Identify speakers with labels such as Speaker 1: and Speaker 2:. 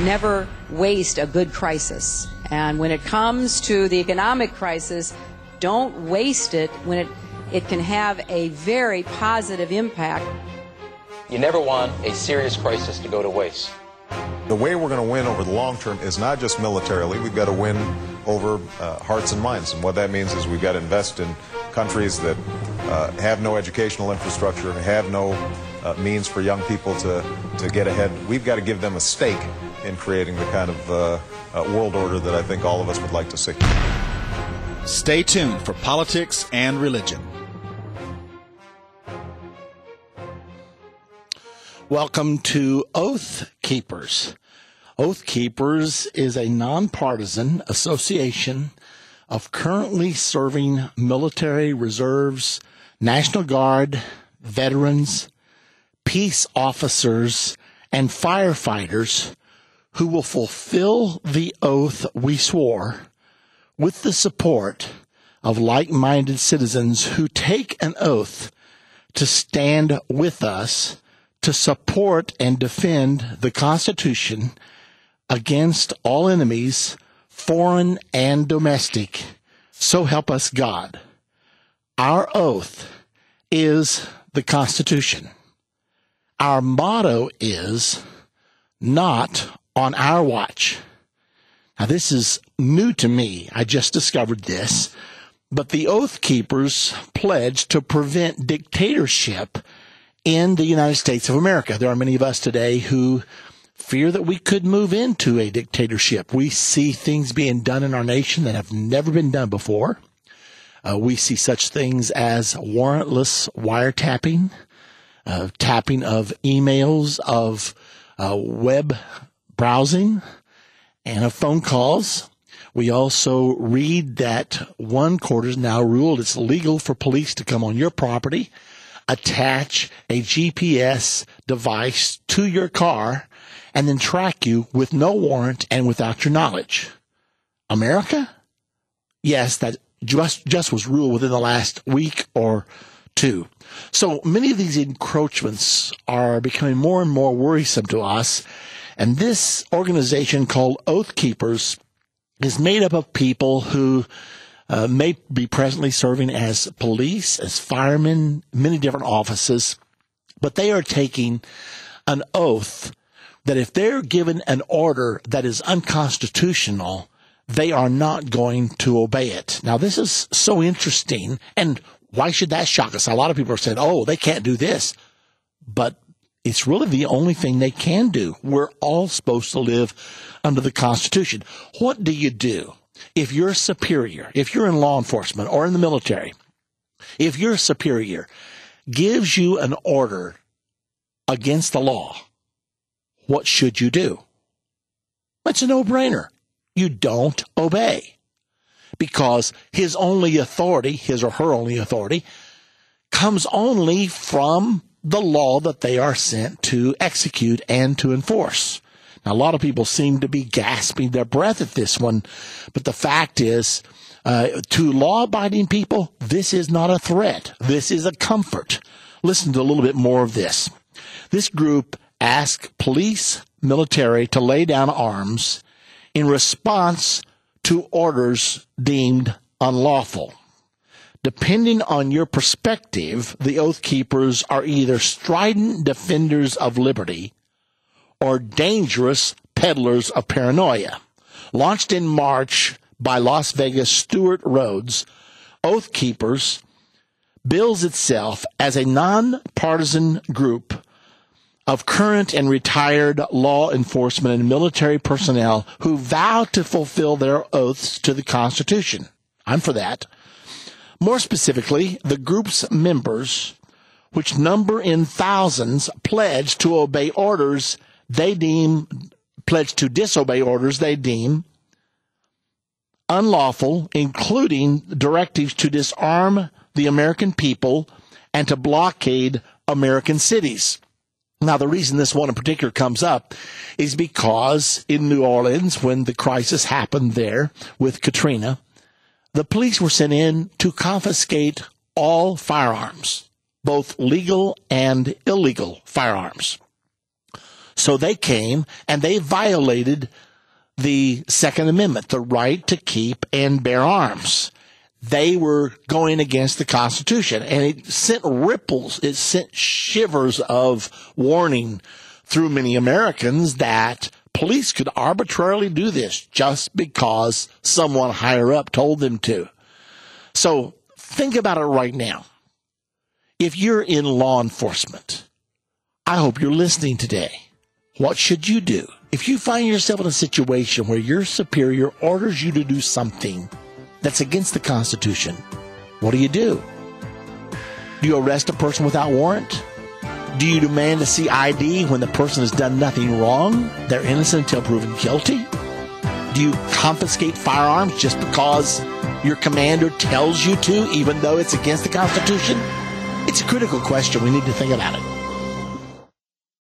Speaker 1: never waste a good crisis. And when it comes to the economic crisis, don't waste it when it can have a very positive impact.
Speaker 2: You never want a serious crisis to go to waste.
Speaker 3: The way we're going to win over the long term is not just militarily. We've got to win over hearts and minds. And what that means is we've got to invest in countries that have no educational infrastructure and have no means for young people to get ahead. We've got to give them a stake in creating the kind of world order that I think all of us would like to see.
Speaker 4: Stay tuned for politics and religion. Welcome to Oath Keepers. Oath Keepers is a nonpartisan association of currently serving military reserves, National Guard, veterans, peace officers, and firefighters who will fulfill the oath we swore with the support of like-minded citizens who take an oath to stand with us to support and defend the Constitution against all enemies, foreign and domestic. So help us God. Our oath is the Constitution. Our motto is not on our watch. Now, this is new to me. I just discovered this. But the Oath Keepers pledge to prevent dictatorship in the United States of America. There are many of us today who fear that we could move into a dictatorship. We see things being done in our nation that have never been done before. We see such things as warrantless wiretapping, tapping of emails, of web browsing, and of phone calls. We also read that one court has now ruled it's legal for police to come on your property, attach a GPS device to your car, and then track you with no warrant and without your knowledge. America? Yes, that just was ruled within the last week or two. So many of these encroachments are becoming more and more worrisome to us. And this organization called Oath Keepers is made up of people who may be presently serving as police, as firemen, many different offices, but they are taking an oath that if they're given an order that is unconstitutional, they are not going to obey it. Now, this is so interesting, and why should that shock us? A lot of people are saying, oh, they can't do this, but it's really the only thing they can do. We're all supposed to live under the Constitution. What do you do if you're superior, if you're in law enforcement or in the military, if your superior gives you an order against the law? What should you do? It's a no-brainer. You don't obey, because his only authority, his or her only authority, comes only from the law that they are sent to execute and to enforce. Now, a lot of people seem to be gasping their breath at this one, but the fact is, to law-abiding people, this is not a threat. This is a comfort. Listen to a little bit more of this. This group asked police, military to lay down arms in response to orders deemed unlawful. Depending on your perspective, the Oath Keepers are either strident defenders of liberty or dangerous peddlers of paranoia. Launched in March by Las Vegas' Stewart Rhodes, Oath Keepers bills itself as a nonpartisan group of current and retired law enforcement and military personnel who vow to fulfill their oaths to the Constitution. I'm for that. More specifically, the group's members, which number in thousands, pledge to disobey orders they deem unlawful, including directives to disarm the American people and to blockade American cities. Now, the reason this one in particular comes up is because in New Orleans, when the crisis happened there with Katrina, the police were sent in to confiscate all firearms, both legal and illegal firearms. So they came and they violated the Second Amendment, the right to keep and bear arms. They were going against the Constitution, and it sent ripples, it sent shivers of warning through many Americans that police could arbitrarily do this just because someone higher up told them to. So think about it right now. If you're in law enforcement, I hope you're listening today. What should you do? If you find yourself in a situation where your superior orders you to do something that's against the Constitution, what do? Do you arrest a person without warrant? Do you demand to see ID when the person has done nothing wrong? They're innocent until proven guilty? Do you confiscate firearms just because your commander tells you to, even though it's against the Constitution? It's a critical question. We need to think about it.